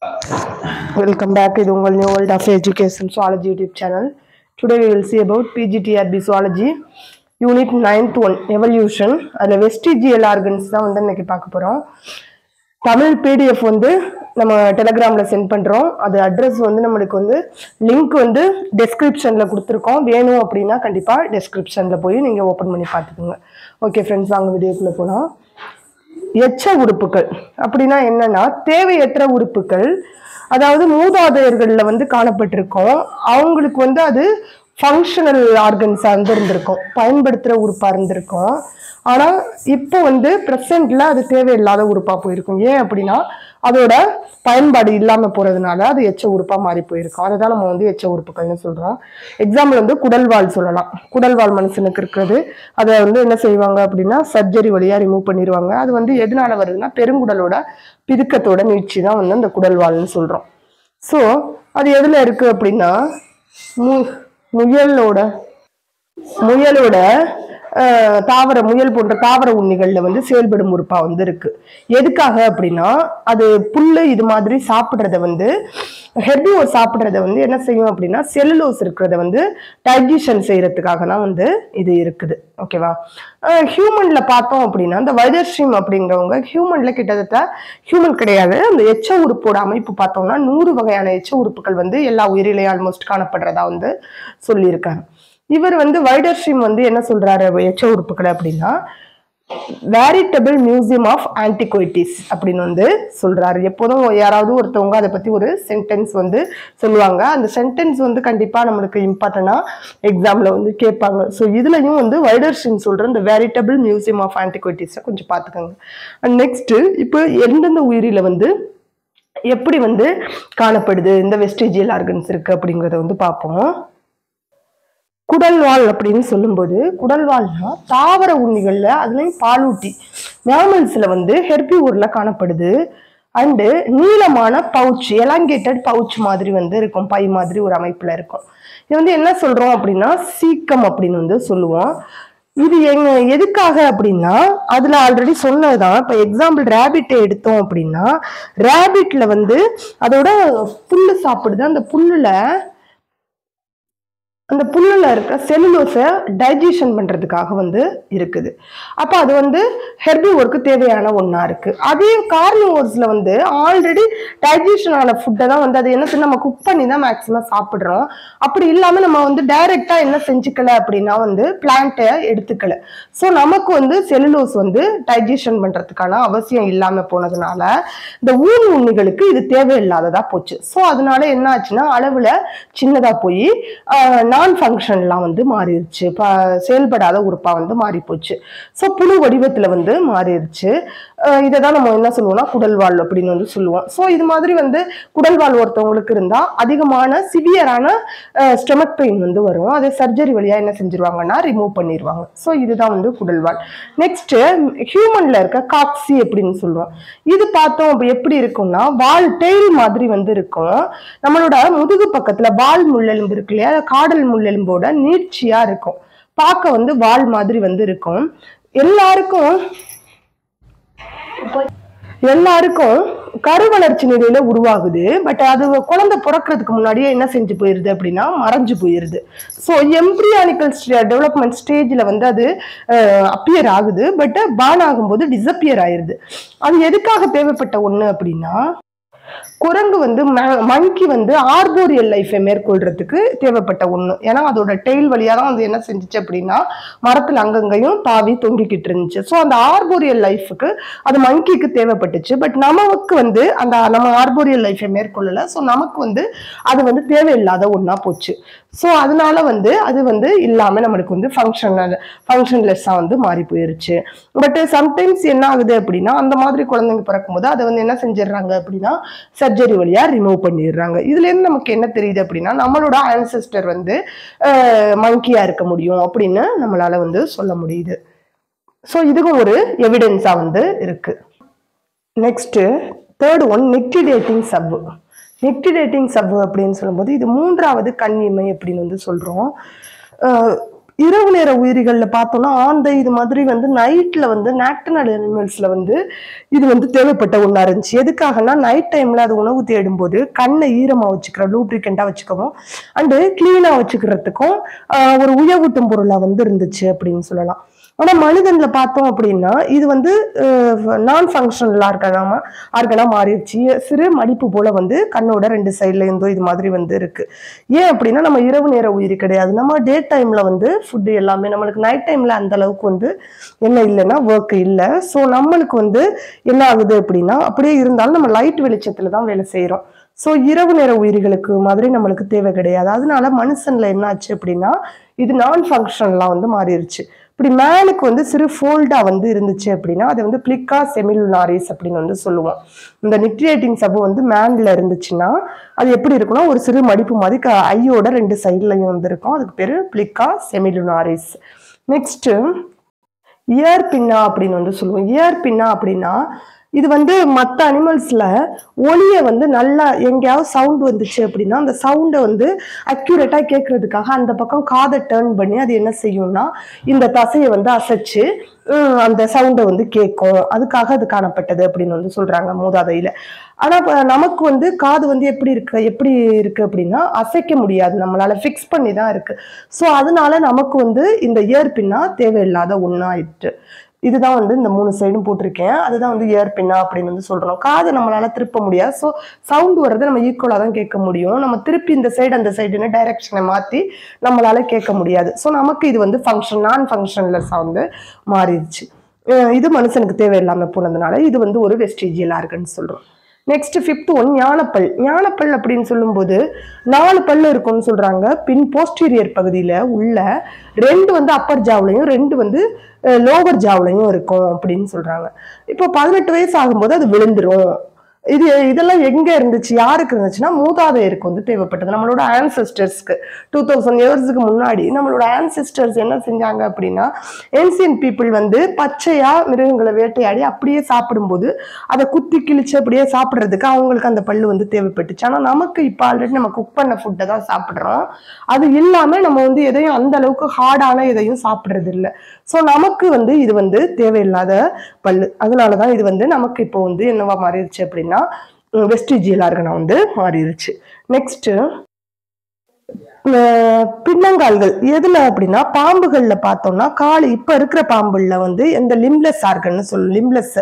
Welcome back to the New World of Education Zoology YouTube channel. Today we will see about PGTRB Zoology Unit 9th one Evolution. அதில் vestigial organs தான் வந்து இன்னைக்கு பார்க்க போகிறோம். Tamil PDF வந்து நம்ம டெலகிராமில் சென்ட் பண்ணுறோம். அது அட்ரஸ் வந்து நம்மளுக்கு வந்து லிங்க் வந்து டெஸ்கிரிப்ஷனில் கொடுத்துருக்கோம். வேணும் அப்படின்னா கண்டிப்பாக டெஸ்கிரிப்ஷனில் போய் நீங்கள் ஓப்பன் பண்ணி பார்த்துக்குங்க. ஓகே ஃப்ரெண்ட்ஸ், வாங்க வீடியோக்குள்ளே போகலாம். எச்ச உறுப்புகள் அப்படின்னா என்னன்னா தேவையற்ற உறுப்புகள், அதாவது மூதாதையர்கள்ல வந்து காணப்பட்டிருக்கும். அவங்களுக்கு வந்து அது ஃபங்க்ஷனல் ஆர்கன்ஸா இருந்திருக்கும், பயன்படுத்துற உறுப்பா இருந்திருக்கும். ஆனா இப்போ வந்து பிரசன்ட்ல அது தேவையில்லாத உறுப்பா போயிருக்கும். ஏன் அப்படின்னா அதோட பயன்பாடு இல்லாம போறதுனால அது எச்ச உறுப்பா மாறி போயிருக்கும். அதை தான் நம்ம வந்து எச்ச உறுப்புகள்னு சொல்றோம். எக்ஸாம்பிள் வந்து குடல்வால் சொல்லலாம். குடல்வால் மனுஷனுக்கு இருக்கிறது, அதை வந்து என்ன செய்வாங்க அப்படின்னா சர்ஜரி வழியா ரிமூவ் பண்ணிடுவாங்க. அது வந்து எதனால வருதுன்னா பெருங்குடலோட பிதுக்கத்தோட நீட்சி தான் வந்து அந்த குடல்வால்னு சொல்றோம். ஸோ அது எதுல இருக்கு அப்படின்னா முயலோட தாவர முயல் போன்ற தாவர உண்ணிகள்ல வந்து செயல்படும் உறுப்பா வந்து இருக்கு. எதுக்காக அப்படின்னா அது புல்லு இது மாதிரி சாப்பிட்றத வந்து ஹெர்பிவோர் சாப்பிட்றத வந்து என்ன செய்யும் அப்படின்னா செல்லுலோஸ் இருக்கிறத வந்து டைஜஷன் செய்யறதுக்காக தான் வந்து இது இருக்குது. ஓகேவா? ஹியூமன்ல பார்த்தோம் அப்படின்னா இந்த வைடர்ஸ்ட்ரீம் அப்படிங்கிறவங்க ஹியூமன்ல கிட்டத்தட்ட ஹியூமன் கிடையாது, அந்த எச்ச உறுப்போட அமைப்பு பார்த்தோம்னா 100 வகையான எச்ச உறுப்புகள் வந்து எல்லா உயிரிலையும் ஆல்மோஸ்ட் காணப்படுறதா வந்து சொல்லியிருக்காங்க. இவர் வந்து வைடர்ஸ்ட்ரீம் வந்து என்ன சொல்றாரு எச்ச உறுப்புகள் அப்படின்னா வேரிட்டபிள் மியூசியம் ஆஃப் ஆன்டிகுவிட்டிஸ் அப்படின்னு வந்து சொல்றாரு. எப்போதும் யாராவது ஒருத்தவங்க அதை பத்தி ஒரு சென்டென்ஸ் வந்து சொல்லுவாங்க. அந்த சென்டென்ஸ் வந்து கண்டிப்பா நம்மளுக்கு இம்பார்ட்டன்டா எக்ஸாம்ல வந்து கேட்பாங்க. ஸோ இதுலயும் வந்து வைடர்ஸ்ட்ரீம் சொல்ற இந்த வேரிட்டபிள் மியூசியம் ஆஃப் ஆன்டிகுவிட்டிஸ் கொஞ்சம் பார்த்துக்கோங்க. அண்ட் நெக்ஸ்ட் இப்போ எந்தெந்த உயிரில வந்து எப்படி வந்து காணப்படுது இந்த வெஸ்டிஜியல் ஆர்கன்ஸ் இருக்கு அப்படிங்கிறத வந்து பார்ப்போம். குடல்வால் அப்படின்னு சொல்லும்போது குடல்வால்னா தாவர உண்ணிகள்ல அதுலயும் பாலூட்டி மேமல்ஸ்ல வந்து ஹெர்பிவோர்ல காணப்படுது. அண்டு நீளமான பவுச், எலாங்கேட்டட் பவுச் மாதிரி வந்து இருக்கும், பை மாதிரி ஒரு அமைப்புல இருக்கும். இது வந்து என்ன சொல்றோம் அப்படின்னா சீக்கம் அப்படின்னு வந்து சொல்லுவோம். இது எதுக்காக அப்படின்னா அதுல ஆல்ரெடி சொன்னதுதான். இப்ப எக்ஸாம்பிள் ரேபிட்டை எடுத்தோம் அப்படின்னா ரேபிட்ல வந்து அதோட புல்லு சாப்பிடுது. அந்த புல்லுல இருக்க செல்லுலோஸை டைஜஷன் பண்றதுக்காக வந்து இருக்குது. அப்ப அது வந்து ஹெர்பிவோருக்கு தேவையான ஒண்ணா இருக்கு. அதே கார்னிவோர்ஸ்ல வந்து ஆல்ரெடி டைஜஷன் ஆன ஃபுட்டை தான் வந்து அது என்ன செய்ய நம்ம குக் பண்ணி தான் மேக்சிமம் சாப்பிடுறோம். அப்படி இல்லாம நம்ம வந்து டைரக்டா என்ன செஞ்சுக்கல அப்படின்னா வந்து பிளான்ட்டை எடுத்துக்கல. ஸோ நமக்கு வந்து செல்லுலோஸ் வந்து டைஜஷன் பண்றதுக்கான அவசியம் இல்லாம போனதுனால இந்த ஊன் உண்ணிகளுக்கு இது தேவையில்லாததா போச்சு. ஸோ அதனால என்ன ஆச்சுன்னா அளவுல சின்னதா போய் நான் ஃபங்க்ஷன்லாம் வந்து மாறிடுச்சு, செயல்படாத உறுப்பா வந்து மாறி போச்சு. ஸோ புழு வடிவத்துல வந்து மாறிடுச்சு. இதை தான் நம்ம என்ன சொல்லுவோம்னா குடல்வால் அப்படின்னு வந்து சொல்லுவோம். ஸோ இது மாதிரி வந்து குடல்வால் ஒருத்தவங்களுக்கு இருந்தா அதிகமான சிவியரான ஸ்டொமக் பெயின் வந்து வரும். அதை சர்ஜரி வழியா என்ன செஞ்சிருவாங்கன்னா ரிமூவ் பண்ணிடுவாங்க. ஸோ இதுதான் வந்து குடல்வால். நெக்ஸ்ட் ஹியூமன்ல இருக்க காக்சி அப்படின்னு சொல்லுவோம். இது பார்த்தோம் எப்படி இருக்கும்னா வால் டெய்ல் மாதிரி வந்து இருக்கும். நம்மளோட முதுகு பக்கத்துல வால் முள்ளெலும்பு இருக்கு இல்லையா, காடல் முள்ளெலும்போட நீட்சியா இருக்கும். பார்க்க வந்து வால் மாதிரி வந்து இருக்கும். எல்லாருக்கும் கருவளர்ச்சி நிலையில உருவாகுது. பட் அது குழந்தை பிறக்கிறதுக்கு முன்னாடியே என்ன செஞ்சு போயிருது அப்படின்னா மறைஞ்சு போயிருது. ஸோ எம்ப்ரியானிக்கல் டெவலப்மெண்ட் ஸ்டேஜ்ல வந்து அது அப்பியர் ஆகுது. பட் பார்ன் ஆகும்போது டிஸப்பியர் ஆயிருது. அது எதுக்காக தேவைப்பட்ட ஒண்ணு அப்படின்னா குரங்கு வந்து மங்கி வந்து ஆர்போரியல் லைஃபை மேற்கொள்றதுக்கு தேவைப்பட்ட ஒண்ணு. ஏன்னா அதோட டெய்ல் வழியா தான் அது என்ன செஞ்சுச்சு அப்படின்னா மரத்துல அங்கங்கையும் தாவி தொங்கிக்கிட்டு இருந்துச்சு. ஸோ அந்த ஆர்போரியல் லைஃபுக்கு அது மங்கிக்கு தேவைப்பட்டுச்சு. பட் நமக்கு வந்து நம்ம ஆர்போரியல் லைஃபை மேற்கொள்ளல. ஸோ நமக்கு வந்து அது வந்து தேவையில்லாத ஒண்ணா போச்சு. ஸோ அதனால வந்து அது வந்து இல்லாம நம்மளுக்கு வந்து ஃபங்க்ஷன்லெஸ்ஸா வந்து மாறி போயிருச்சு. பட் சம்டைம்ஸ் என்ன ஆகுது அப்படின்னா அந்த மாதிரி குழந்தைங்க பிறக்கும்போது அதை வந்து என்ன செஞ்சிடறாங்க அப்படின்னா சர்ஜரி வழியா ரிமூவ் பண்ணிடுறாங்க. இதுல இருந்து நமக்கு என்ன தெரியுது அப்படின்னா நம்மளோட ஆன்செஸ்டர் வந்து மங்கியா இருக்க முடியும் அப்படின்னு நம்மளால வந்து சொல்ல முடியுது. ஸோ இதுவும் ஒரு எவிடன்ஸா வந்து இருக்கு. நெக்ஸ்ட் தேர்ட் ஒன் நிக்டிடேட்டிங் சப். நிக்டிடேட்டிங் சப் அப்படின்னு சொல்லும்போது இது 3வது கண் இமை அப்படின்னு வந்து சொல்றோம். இரவு நேர உயிரிகள்ல பார்த்தோம்னா ஆந்தை இது மாதிரி வந்து நைட்ல வந்து நாக்டர்னல் அனிமல்ஸ்ல வந்து இது வந்து தேவைப்பட்ட ஒன்றா இருந்துச்சு. எதுக்காகனா நைட் டைம்ல அது உணவு தேடும்போது கண்ணை ஈரமா வச்சுக்கிற லூப்ரிகண்டா வச்சுக்கவும் அண்டு கிளீனா வச்சுக்கிறதுக்கும் ஒரு உயவூட்டும் பொருளா வந்து இருந்துச்சு அப்படின்னு சொல்லலாம். ஆனா மனிதன்ல பார்த்தோம் அப்படின்னா இது வந்து நான் ஃபங்க்ஷனல் ஆர்கனா மாறிடுச்சு. சிறு மடிப்பு போல வந்து கண்ணோட 2 சைட்ல இருந்தோ இது மாதிரி வந்து இருக்கு. ஏன் அப்படின்னா நம்ம இரவு நேர உயிரி கிடையாது. நம்ம டே டைம்ல வந்து ஃபுட் எல்லாமே நம்மளுக்கு நைட் டைம்ல அந்த அளவுக்கு வந்து என்ன இல்லைன்னா ஒர்க் இல்லை. ஸோ நம்மளுக்கு வந்து என்ன ஆகுது அப்படின்னா அப்படியே இருந்தாலும் நம்ம லைட் வெளிச்சத்துல தான் வேலை செய்யறோம். ஸோ இரவு நேர உயிரிகளுக்கு மாதிரி நம்மளுக்கு தேவை கிடையாது. அதனால மனுஷன்ல என்ன ஆச்சு அப்படின்னா இது நான் ஃபங்க்ஷனலா வந்து மாறிடுச்சு. இப்படி மேலுக்கு வந்து சிறு ஃபோல்டா வந்து இருந்துச்சு அப்படின்னா அதை வந்து பிளிக்கா செமிலுனாரிஸ் அப்படின்னு வந்து சொல்லுவோம். இந்த நிக்டியேட்டிங் சவ்வு வந்து மேன்ல இருந்துச்சுன்னா அது எப்படி இருக்குன்னா ஒரு சிறு மடிப்பு மாதிரி ஐயோட 2 சைட்லையும் வந்து இருக்கும். அதுக்கு பேரு பிளிக்கா செமிலுனாரிஸ். நெக்ஸ்ட் இயர் பின்னா அப்படின்னு வந்து சொல்லுவோம். இயர் பின்னா அப்படின்னா இது வந்து மற்ற அனிமல்ஸ்ல ஒளியை வந்து நல்லா எங்கேயாவது சவுண்ட் வந்துச்சு அப்படின்னா அந்த சவுண்டை வந்து அக்யூரேட்டா கேட்கறதுக்காக அந்த பக்கம் காதை டேர்ன் பண்ணி அது என்ன செய்யும்னா இந்த தசையை வந்து அசைச்சு அந்த சவுண்டை வந்து கேட்கும். அதுக்காக அது காணப்பட்டது அப்படின்னு வந்து சொல்றாங்க மூதாதையில. ஆனா நமக்கு வந்து காது வந்து எப்படி இருக்கு அப்படின்னா அசைக்க முடியாது, நம்மளால ஃபிக்ஸ் பண்ணி தான் இருக்கு. ஸோ அதனால நமக்கு வந்து இந்த இயர் பின்னா தேவையில்லாத ஒண்ணாயிட்டு. இதுதான் வந்து இந்த 3 சைடும் போட்டிருக்கேன். அதுதான் வந்து இயர் பின்னா அப்படின்னு வந்து சொல்றோம். காது நம்மளால திருப்ப முடியாது. ஸோ சவுண்ட் வர்றது நம்ம ஈக்குவலா தான் கேட்க முடியும். நம்ம திருப்பி இந்த சைடு அந்த சைடுன்னு டைரக்ஷனை மாத்தி நம்மளால கேட்க முடியாது. ஸோ நமக்கு இது வந்து நான் ஃபங்க்ஷன்லெஸ்ஸா வந்து மாறிடுச்சு. இது மனுஷனுக்கு தேவையில்லாம போனதுனால இது வந்து ஒரு வெஸ்டிஜியல் ஆர்கன் சொல்றோம். நெக்ஸ்ட் 5th ஒன் ஞானப்பல். ஞானப்பல் அப்படின்னு சொல்லும்போது 4 பல்லு இருக்கும்னு சொல்றாங்க. பின் போஸ்டீரியர் பகுதியில உள்ள 2 வந்து அப்பர் ஜாவ்லையும் 2 வந்து லோவர் ஜாவ்லையும் இருக்கும் அப்படின்னு சொல்றாங்க. இப்போ 18 வயசு ஆகும்போது அது விழுந்துரும். இதெல்லாம் எங்க இருந்துச்சு, யாருக்கு இருந்துச்சுன்னா மூதாதையருக்கு வந்து தேவைப்பட்டது. நம்மளோட ஆன்செஸ்டர்ஸ்க்கு 2000 இயர்ஸ்க்கு முன்னாடி நம்மளோட ஆன்செஸ்டர்ஸ் என்ன செஞ்சாங்க அப்படின்னா ஏன்சியன்ட் பீப்புள் வந்து பச்சையா மிருகங்களை வேட்டையாடி அப்படியே சாப்பிடும்போது அதை குத்தி கிழிச்சு அப்படியே சாப்பிட்றதுக்கு அவங்களுக்கு அந்த பல்லு வந்து தேவைப்பட்டுச்சு. ஆனா நமக்கு இப்போ ஆல்ரெடி நம்ம குக் பண்ண ஃபுட்டை தான் சாப்பிட்றோம். அது இல்லாம நம்ம வந்து எதையும் அந்த அளவுக்கு ஹார்டான எதையும் சாப்பிட்றது இல்லை. ஸோ நமக்கு வந்து இது வந்து தேவையில்லாத பல்லு. அதனாலதான் இது வந்து நமக்கு இப்போ வந்து என்னவா மாறிடுச்சு அப்படின்னா வெஸ்டிஜியல் ஆர்கனா வந்து மாறிடுச்சு. நெக்ஸ்ட் பின்னங்கால்கள் எதுல அப்படின்னா பாம்புகள்ல பார்த்தோம்னா கால் இப்ப இருக்கிற பாம்புல வந்து இந்த லிம்லெஸ் ஆர்கன்னு சொல்லுவோம். லிம்லெஸ்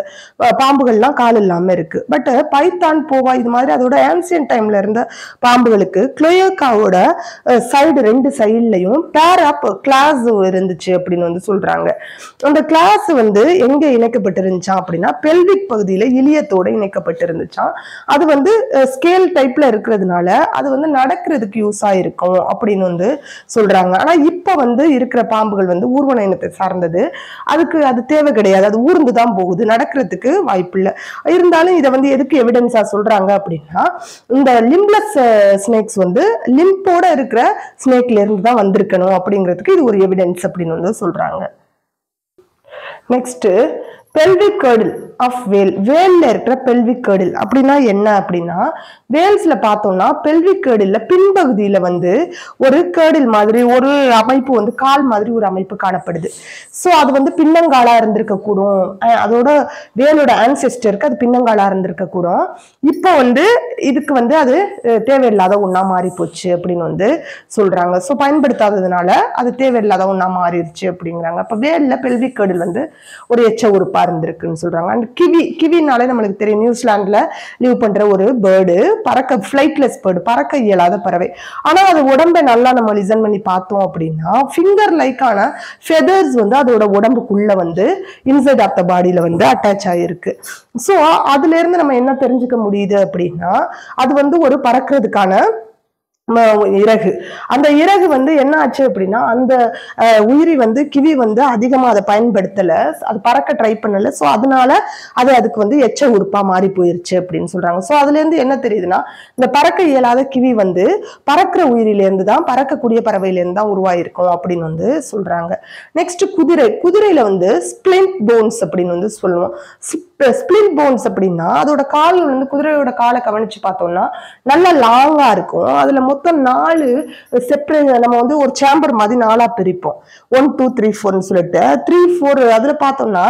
பாம்புகள்லாம் கால் இல்லாம இருக்கு. பட் பைத்தான் போவா இது மாதிரி அதோட ஆன்சியன் டைம்ல இருந்த பாம்புகளுக்கு க்ளோயோக்காவோட சைடு 2 சைட்லையும் பேர் ஆப் கிளாஸ் இருந்துச்சு அப்படின்னு வந்து சொல்றாங்க. அந்த கிளாஸ் வந்து எங்க இணைக்கப்பட்டிருந்துச்சா அப்படின்னா பெல்விக் பகுதியில இலியத்தோட இணைக்கப்பட்டு இருந்துச்சான். அது வந்து ஸ்கேல் டைப்ல இருக்கிறதுனால அது வந்து நடக்கிறதுக்கு யூஸ் ஆயிருக்கும் அப்படின்னு வந்து சொல்றாங்க. ஆனா இப்ப வந்து இருக்கிற பாம்புகள் வந்து ஊர்வன இனத்தை சார்ந்தது. அதுக்கு அது தேவை கிடையாது, அது ஊர்ந்துதான் போகுது, நடக்கிறதுக்கு வாய்ப்பு இல்லை. இருந்தாலும் இதை வந்து எதுக்கு எவிடன்ஸா சொல்றாங்க அப்படின்னா இந்த லிம்ப்லெஸ் ஸ்னேக்ஸ் வந்து லிம்போட இருக்கிற ஸ்னேக்ல இருந்து தான் வந்திருக்கணும் அப்படிங்கிறதுக்கு இது ஒரு எவிடன்ஸ் அப்படின்னு வந்து சொல்றாங்க. நெக்ஸ்ட் பெல்விக் கர்டில் ஆஃப் வேல். வேல்ல இருக்கிற பெல்விக் கர்டில் அப்படின்னா என்ன அப்படின்னா வேல்ஸ்ல பார்த்தோம்னா பெல்விக் கர்டில்ல பின்பகுதியில வந்து ஒரு கர்டில் மாதிரி ஒரு அமைப்பு வந்து கால் மாதிரி ஒரு அமைப்பு காணப்படுது. ஸோ அது வந்து பின்னங்காலா இருந்திருக்க கூடும். அதோட வேலோட ஆன்செஸ்டருக்கு அது பின்னங்காலா இருந்திருக்க கூடும். இப்போ வந்து இதுக்கு வந்து அது தேவையில்லாத ஒண்ணா மாறி போச்சு அப்படின்னு வந்து சொல்றாங்க. ஸோ பயன்படுத்தாததுனால அது தேவையில்லாத ஒண்ணா மாறிடுச்சு அப்படிங்கிறாங்க. அப்ப வேல்ல பெல்விக் கர்டில் வந்து ஒரு எச்ச உறுப்பா இருந்திருக்குன்னு சொல்றாங்க. அண்ட் கிவினாலே நம்மளுக்கு தெரியும், நியூசிலாந்துல லீவ் பண்ற ஒரு பேர்டு, பறக்க ஃபிளைட்லெஸ் பேர்டு, பறக்க இயலாத பறவை. ஆனா அது உடம்பை நல்லா நம்ம லிசன் பண்ணி பார்த்தோம் அப்படின்னா ஃபிங்கர் லைக்கான ஃபெதர்ஸ் வந்து அதோட உடம்புக்குள்ள வந்து இன்சைட் ஆஃப் த பாடியில வந்து அட்டாச் ஆகிருக்கு. ஸோ அதுல இருந்து நம்ம என்ன தெரிஞ்சுக்க முடியுது அப்படின்னா அது வந்து ஒரு பறக்கிறதுக்கான இறகு. அந்த இறகு வந்து என்ன ஆச்சு அப்படின்னா அந்த உயிரி வந்து கிவி வந்து அதிகமா அதை பயன்படுத்தல, அது பறக்க ட்ரை பண்ணல. ஸோ அதனால அது அதுக்கு வந்து எச்ச உறுப்பா மாறி போயிருச்சு அப்படின்னு சொல்றாங்க. ஸோ அதுல இருந்து என்ன தெரியுதுன்னா இந்த பறக்க இயலாத கிவி வந்து பறக்கிற உயிரில இருந்து தான், பறக்கக்கூடிய பறவையில இருந்து தான் உருவாயிருக்கும் அப்படின்னு வந்து சொல்றாங்க. நெக்ஸ்ட் குதிரை. குதிரையில வந்து ஸ்பிளிண்ட் போன்ஸ் அப்படின்னு வந்து சொல்லுவோம். ஸ்பிளிட் போன்ஸ் அப்படின்னா அதோட கால் வந்து குதிரையோட காலை கவனிச்சு பார்த்தோம்னா நல்லா லாங்கா இருக்கும். அதுல மொத்தம் 4 செப்பரேட் நம்ம வந்து ஒரு சேம்பர் மாதிரி 4ஆ பிரிப்போம். 1 2 3 4ன்னு சொல்லிட்டு 3 4 அதுல பார்த்தோம்னா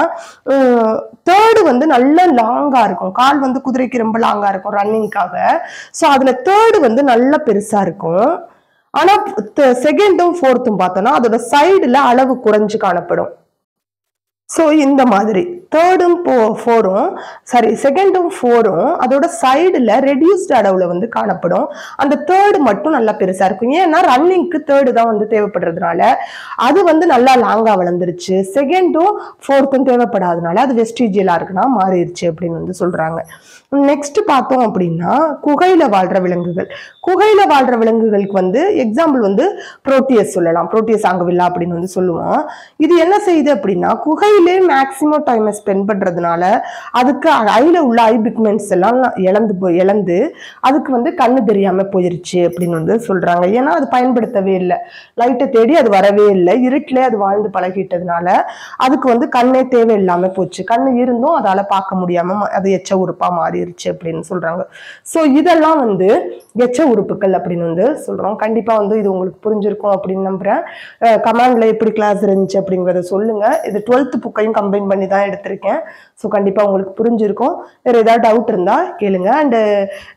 தேர்டு வந்து நல்ல லாங்கா இருக்கும். கால் வந்து குதிரைக்கு ரொம்ப லாங்கா இருக்கும் ரன்னிங்காக. ஸோ அதுல தேர்டு வந்து நல்ல பெருசா இருக்கும். ஆனா செகண்டும் ஃபோர்த்தும் பார்த்தோம்னா அதோட சைடுல அளவு குறைஞ்சு காணப்படும். ஸோ இந்த மாதிரி தேர்டும் ஃபோரும் சாரி செகண்டும் ஃபோரும் அதோட சைடுல ரெடியூஸ்ட் அளவுல வந்து காணப்படும். அந்த தேர்டு மட்டும் நல்லா பெருசா இருக்கும். ஏன்னா ரன்னிங்க்கு தேர்டு தான் வந்து தேவைப்படுறதுனால அது வந்து நல்லா லாங்கா வளர்ந்துருச்சு. செகண்டும் ஃபோர்த்தும் தேவைப்படாதனால அது வெஸ்டிஜியலா இருக்குன்னா மாறிடுச்சு அப்படின்னு வந்து சொல்றாங்க. நெக்ஸ்ட் பார்த்தோம் அப்படின்னா குகையில வாழ்ற விலங்குகள். குகையில வாழ்ற விலங்குகளுக்கு வந்து எக்ஸாம்பிள் வந்து புரோட்டியஸ் சொல்லலாம். புரோட்டியஸ் ஆங்கவில்லா அப்படின்னு வந்து சொல்லுவோம். இது என்ன செய்யுது அப்படின்னா குகையிலே மேக்சிமம் டைம் ஸ்பெண்ட் பண்றதுனால அதுக்கு ஐல உள்ள ஐ பிக்மெண்ட்ஸ் எல்லாம் இழந்து அதுக்கு வந்து கண்ணு தெரியாம போயிருச்சு அப்படின்னு வந்து சொல்றாங்க. ஏன்னா அது பயன்படுத்தவே இல்லை, லைட்டை தேடி அது வரவே இல்லை, இருட்டிலே அது வாழ்ந்து பழகிட்டதுனால அதுக்கு வந்து கண்ணே தேவையில்லாம போச்சு. கண்ணு இருந்தும் அதால பார்க்க முடியாம அது எச்ச உறுப்பா மாறிடுச்சு அப்படின்னு சொல்றாங்க. ஸோ இதெல்லாம் வந்து எச்ச உறுப்புகள் அப்படின்னு வந்து சொல்றோம். கண்டிப்பா வந்து இது உங்களுக்கு புரிஞ்சிருக்கும் அப்படின்னு நம்புறேன். கமாண்ட்ல எப்படி கிளாஸ் இருந்துச்சு அப்படிங்கறத சொல்லுங்க. இது 12th புக்கையும் கம்பைன் பண்ணி தான் எடுத்திருக்கேன். ஸோ கண்டிப்பா உங்களுக்கு புரிஞ்சிருக்கும். வேற ஏதாவது டவுட் இருந்தா கேளுங்க. அண்ட்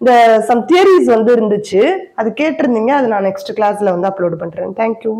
இந்த சம் தியரிஸ் வந்து இருந்துச்சு, அது கேட்டிருந்தீங்க, அது நான் நெக்ஸ்ட் கிளாஸ்ல வந்து அப்லோட் பண்றேன். தேங்க்யூ.